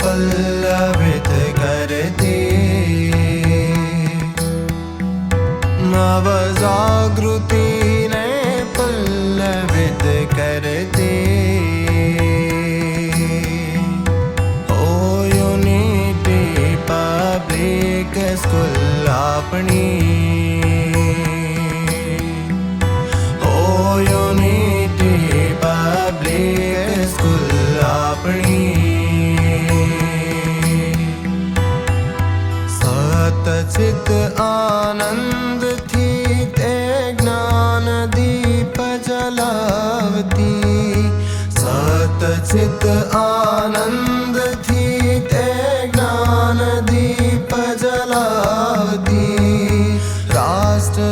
पल्लवित करती नवजागृति ने पल्लवित करती ओ यूनिटी पब्लिक स्कूल अपनी ओ यूनिटी पब्लिक स्कूल अपनी चित आनंद थी ते ज्ञान दीप जलावती सत चित आनंद थी ते ज्ञान दीप जलावती राष्ट्र